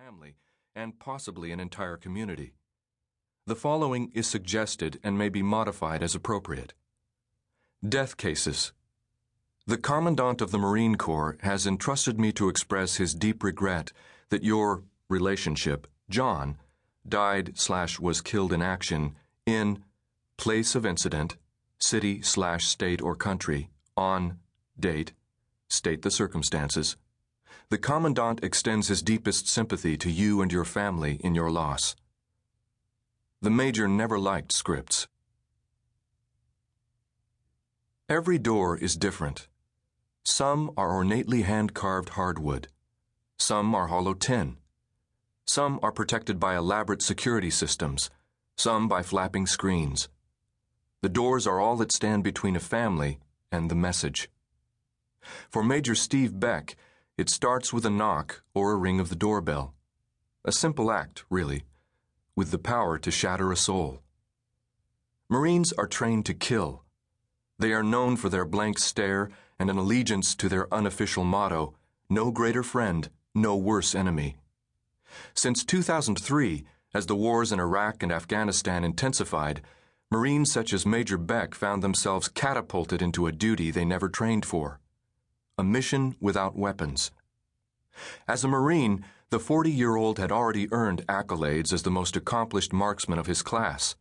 family, and possibly an entire community. The following is suggested and may be modified as appropriate. Death cases. The Commandant of the Marine Corps has entrusted me to express his deep regret that your relationship, John, died/was killed in action in place of incident, city/state or country, on date, state the circumstances. The Commandant extends his deepest sympathy to you and your family in your loss. The Major never liked scripts. Every door is different. Some are ornately hand-carved hardwood. Some are hollow tin. Some are protected by elaborate security systems, some by flapping screens. The doors are all that stand between a family and the message. For Major Steve Beck, it starts with a knock or a ring of the doorbell. A simple act, really, with the power to shatter a soul. Marines are trained to kill. They are known for their blank stare and an allegiance to their unofficial motto, no greater friend, no worse enemy. Since 2003, as the wars in Iraq and Afghanistan intensified, Marines such as Major Beck found themselves catapulted into a duty they never trained for. A mission without weapons. As a Marine, the 40-year-old had already earned accolades as the most accomplished marksman of his class.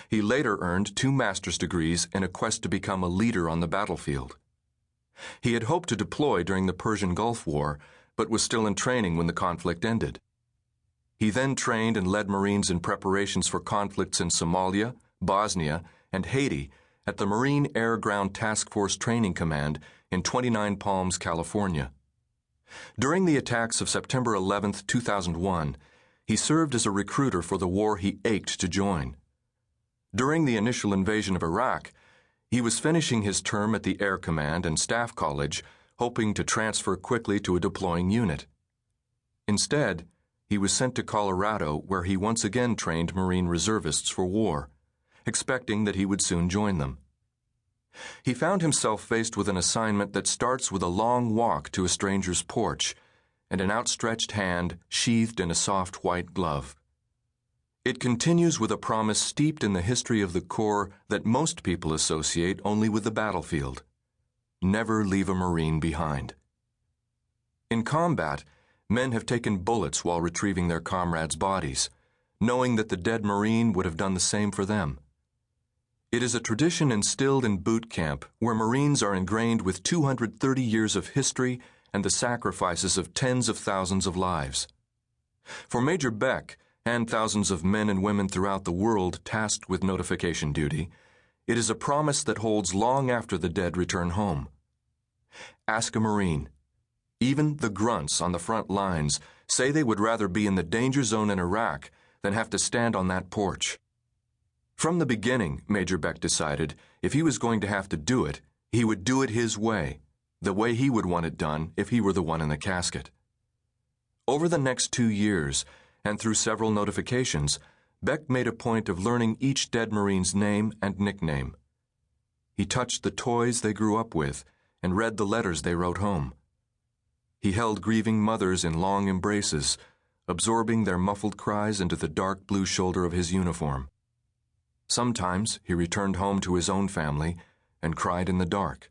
He later earned 2 master's degrees in a quest to become a leader on the battlefield. He had hoped to deploy during the Persian Gulf War, but was still in training when the conflict ended. He then trained and led Marines in preparations for conflicts in Somalia, Bosnia, and Haiti at the Marine Air Ground Task Force Training Command in 29 Palms, California. During the attacks of September 11, 2001, he served as a recruiter for the war he ached to join. During the initial invasion of Iraq, he was finishing his term at the Air Command and Staff College, hoping to transfer quickly to a deploying unit. Instead, he was sent to Colorado, where he once again trained Marine reservists for war, expecting that he would soon join them. He found himself faced with an assignment that starts with a long walk to a stranger's porch and an outstretched hand sheathed in a soft white glove. It continues with a promise steeped in the history of the Corps that most people associate only with the battlefield. Never leave a Marine behind. In combat, men have taken bullets while retrieving their comrades' bodies, knowing that the dead Marine would have done the same for them. It is a tradition instilled in boot camp where Marines are ingrained with 230 years of history and the sacrifices of tens of thousands of lives. For Major Beck and thousands of men and women throughout the world tasked with notification duty, it is a promise that holds long after the dead return home. Ask a Marine. Even the grunts on the front lines say they would rather be in the danger zone in Iraq than have to stand on that porch. From the beginning, Major Beck decided if he was going to have to do it, he would do it his way, the way he would want it done if he were the one in the casket. Over the next 2 years, and through several notifications, Beck made a point of learning each dead Marine's name and nickname. He touched the toys they grew up with and read the letters they wrote home. He held grieving mothers in long embraces, absorbing their muffled cries into the dark blue shoulder of his uniform. Sometimes he returned home to his own family and cried in the dark.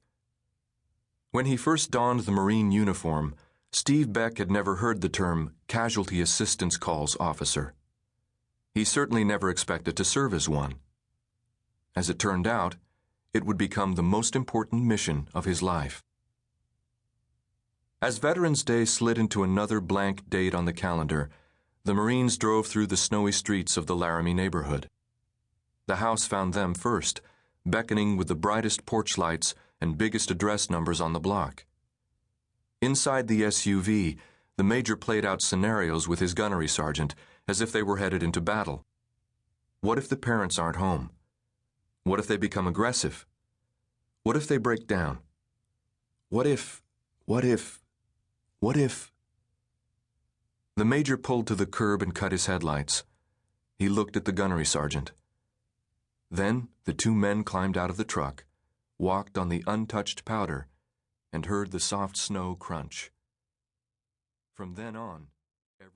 When he first donned the Marine uniform, Steve Beck had never heard the term Casualty Assistance Calls Officer. He certainly never expected to serve as one. As it turned out, it would become the most important mission of his life. As Veterans Day slid into another blank date on the calendar, the Marines drove through the snowy streets of the Laramie neighborhood. The house found them first, beckoning with the brightest porch lights and biggest address numbers on the block. Inside the SUV, the Major played out scenarios with his gunnery sergeant as if they were headed into battle. What if the parents aren't home? What if they become aggressive? What if they break down? What if... The Major pulled to the curb and cut his headlights. He looked at the gunnery sergeant. Then the 2 men climbed out of the truck, walked on the untouched powder, and heard the soft snow crunch. From then on,